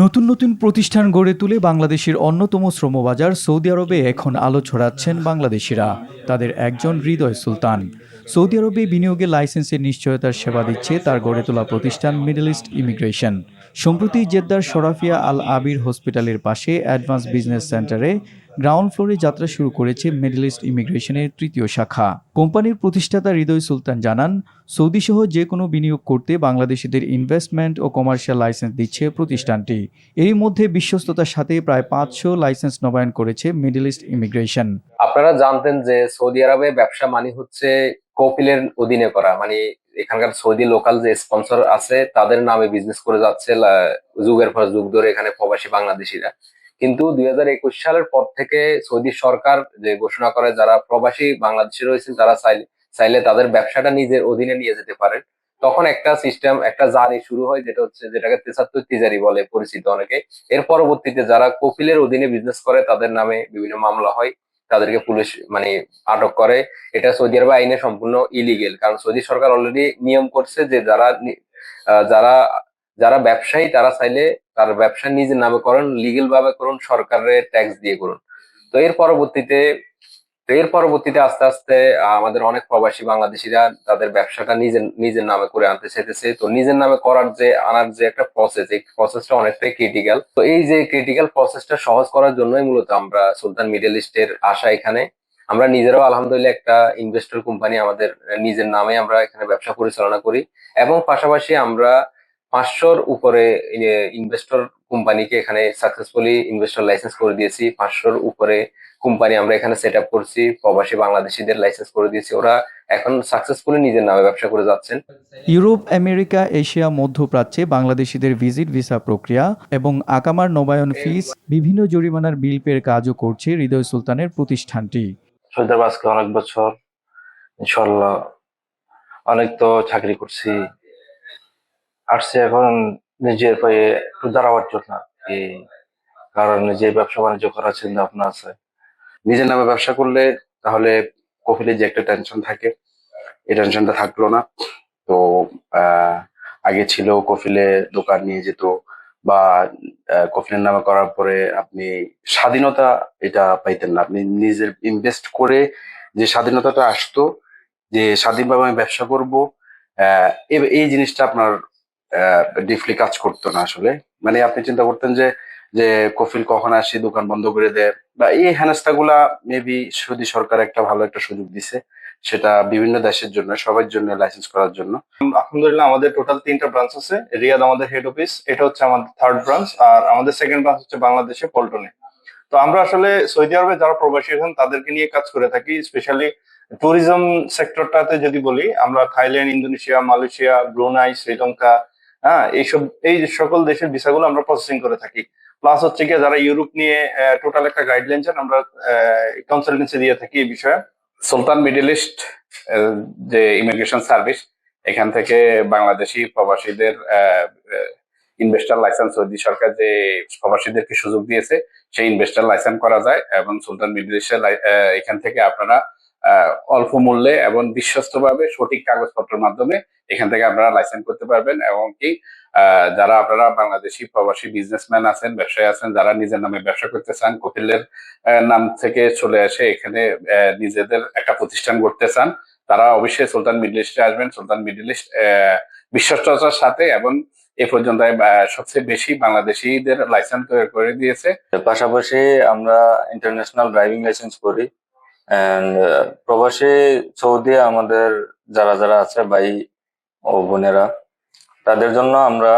নতুন নতুন প্রতিষ্ঠান গড়ে তুলে বাংলাদেশের অন্যতম শ্রমবাজার সৌদি আরবে এখন আলো ছড়াচ্ছেন বাংলাদেশিরা। তাদের একজন হৃদয় সুলতান। সৌদি আরবে বিনিয়োগে লাইসেন্সের নিশ্চয়তার সেবা দিচ্ছে তার গড়ে তোলা প্রতিষ্ঠান মিডল ইস্ট ইমিগ্রেশন। সম্প্রতি জেদ্দার শরাফিয়া আল আবির হসপিটালের পাশে অ্যাডভান্স বিজনেস সেন্টারে গ্রাউন্ড ফ্লোরে যাত্রা শুরু করেছে মিডল ইস্ট ইমিগ্রেশনের তৃতীয় শাখা। কোম্পানির প্রতিষ্ঠাতা হৃদয় সুলতান জানান, সৌদিসহ যে কোনো বিনিয়োগ করতে বাংলাদেশিদের ইনভেস্টমেন্ট ও কমার্শিয়াল লাইসেন্স দিচ্ছে প্রতিষ্ঠানটি। এরই মধ্যে বিশ্বস্ততার সাথে প্রায় 500 লাইসেন্স নবায়ন করেছে মিডল ইস্ট ইমিগ্রেশন। আপনারা জানতেন যে সৌদি আরবে ব্যবসা মানে হচ্ছে কপিলের অধীনে করা, মানে এখানকার সৌদি লোকাল যে স্পন্সর আছে তাদের নামে বিজনেস করে যাচ্ছে যুগের পর যুগ ধরে এখানে প্রবাসী বাংলাদেশিরা। কিন্তু 2021 সালের পর থেকে সৌদি সরকার যে ঘোষণা করে যারা প্রবাসী বাংলাদেশি রয়েছেন তারা চাইলে তাদের ব্যবসাটা নিজের অধীনে নিয়ে যেতে পারেন। তখন একটা সিস্টেম, একটা জারি শুরু হয়, যেটাকে 73 তিজারি বলে পরিচিত অনেকে। এর পরবর্তীতে যারা কপিলের অধীনে বিজনেস করে তাদের নামে বিভিন্ন মামলা হয়, তাদেরকে পুলিশ আটক করে। এটা সৌদি আরব আইনে সম্পূর্ণ ইলিগেল, কারণ সৌদি সরকার অলরেডি নিয়ম করছে যে যারা যারা ব্যবসায়ী তারা চাইলে তার ব্যবসা নিজের নামে করুন, লিগেল ভাবে করুন, সরকারের ট্যাক্স দিয়ে করুন। তো এর পরবর্তীতে আস্তে আস্তে আমাদের অনেক প্রবাসী বাংলাদেশিরা তাদের ব্যবসাটা নিজের নামে করে আনতে চাইতেছে। তো নিজের নামে আনার যে একটা প্রসেস, এই প্রসেসটা অনেকটাই ক্রিটিক্যাল। তো এই যে ক্রিটিক্যাল প্রসেসটা সহজ করার জন্যই মূলত আমরা সুলতান মিডল ইস্টের আসা এখানে। আমরা নিজেরাও আলহামদুলিল্লাহ একটা ইনভেস্টর কোম্পানি, আমাদের নিজের নামে আমরা এখানে ব্যবসা পরিচালনা করি, এবং পাশাপাশি আমরা 500-র উপরে ইনভেস্টর কোম্পানিকে এখানে সাকসেসফুলি ইনভেস্টর লাইসেন্স করে দিয়েছি। 500-র উপরে কোম্পানি আমরা এখানে সেট আপ করছি, প্রবাসী বাংলাদেশিদের লাইসেন্স করে দিয়েছি। ওরা এখন সাকসেসফুলি নিজের নামে ব্যবসা করে যাচ্ছেন। ইউরোপ, আমেরিকা, এশিয়া, মধ্যপ্রাচ্যে বাংলাদেশিদের ভিজিট ভিসা প্রক্রিয়া এবং আকামার নবায়ন ফিস, বিভিন্ন জরিমানার বিল পের কাজও করছে হৃদয় সুলতানের প্রতিষ্ঠানটি। সৌদি আরবে আজকে অনেক বছর, ইনশাল্লাহ অনেক তো চাকরি করছি, আসছে এখন নিজের পায়ে একটু দাঁড়াবার জন্য। এই কারণ নিজে ব্যবসা বাণিজ্য করার চিন্তা ভাবনা আছে। নিজের নামে ব্যবসা করলে তাহলে কফিলে যে একটা টেনশন থাকে, এই টেনশনটা থাকলো না। তো আগে ছিল কফিলে দোকান নিয়ে যেত, বা কফিলের নামে করার পরে আপনি স্বাধীনতা এটা পাইতেন না। আপনি নিজের ইনভেস্ট করে যে স্বাধীনতাটা আসতো, যে স্বাধীনভাবে আমি ব্যবসা করবো, এই জিনিসটা আপনার ডিপলি কাজ করতো না আসলে। মানে আপনি চিন্তা করতেন যে যে কফিল কখন আসে, দোকান বন্ধ করে দেয়, বা এই হেনস্থা গুলা মেবি সৌদি সরকার একটা ভালো একটা সুযোগ দিছে, সেটা বিভিন্ন দেশের জন্য, সবার জন্য লাইসেন্স করার জন্য। আলহামদুলিল্লাহ আমাদের টোটাল 3টা ব্রাঞ্চ আছে। রিয়াদ আমাদের হেড অফিস, এটা হচ্ছে আমাদের 3rd ব্রাঞ্চ, আর আমাদের 2nd ব্রাঞ্চ হচ্ছে বাংলাদেশে পল্টনে। তো আমরা আসলে সৌদি আরবে যারা প্রবাসী আছেন তাদেরকে নিয়ে কাজ করে থাকি। স্পেশালি ট্যুরিজম সেক্টরটাতে যদি বলি, আমরা Thailand, Indonesia, Malaysia, Brunei, Sri Lanka, এই সকল দেশের ভিসাগুলো আমরা প্রসেসিং করে থাকি। প্লাস হচ্ছে কি যারা ইউরোপ নিয়ে টোটাল একটা গাইডলাইন চান, আমরা কনসালটেন্সি দিয়ে থাকি এই বিষয়ে। সুলতান মিডল ইস্ট যে ইমিগ্রেশন সার্ভিস, এখান থেকে বাংলাদেশি প্রবাসীদের ইনভেস্টর লাইসেন্স সৌদি সরকার যে প্রবাসীদেরকে সুযোগ দিয়েছে, সেই ইনভেস্টর লাইসেন্স করা যায়। এবং সুলতান মিডল ইস্টের এখান থেকে আপনারা অল্প মূল্যে এবং বিশ্বস্তভাবে সঠিক কাগজপত্রের মাধ্যমে এখান থেকে আপনারা লাইসেন্স করতে পারবেন। এবং কি যারা আপনারা বাংলাদেশি প্রবাসী বিজনেসম্যান আছেন, ব্যবসায়ী আছেন, যারা নিজের নামে ব্যবসা করতে চান, কফিলের নাম থেকে চলে আসে এখানে নিজেদের একটা প্রতিষ্ঠান করতে চান, তারা অবশ্যই সুলতান মিডল ইস্টে আসবেন। সুলতান মিডল ইস্ট বিশ্বস্ততার সাথে এবং এ পর্যন্ত সবচেয়ে বেশি বাংলাদেশিদের লাইসেন্স তৈরি করে দিয়েছে। পাশাপাশি আমরা ইন্টারন্যাশনাল ড্রাইভিং লাইসেন্স করি। প্রবাসী সৌদি আমাদের যারা যারা আছে ভাই ও বোনেরা, তাদের জন্য আমরা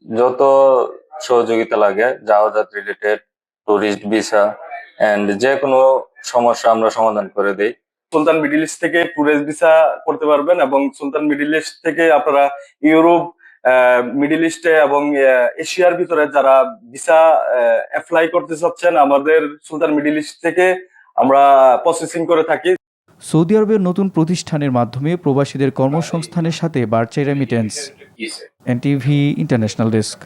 যত সহযোগিতা লাগে, যাওয়াত রিলেটেড, টুরিস্ট ভিসা এন্ড যে কোনো সমস্যা আমরা সমাধান করে দেই। সুলতান মিডল ইস্ট থেকে ট্যুরিস্ট ভিসা করতে পারবেন, এবং সুলতান মিডল ইস্ট থেকে আপনারা ইউরোপ, মিডল ইস্টে এবং এশিয়ার ভিতরে যারা ভিসা অ্যাপ্লাই করতে চাচ্ছেন, আমাদের সুলতান মিডল ইস্ট থেকে আমরা প্রসেসিং করে থাকি। সৌদি আরবের নতুন প্রতিষ্ঠানের মাধ্যমে প্রবাসীদের কর্মসংস্থানের সাথে বাড়ছে রেমিটেন্স। NTV international desk.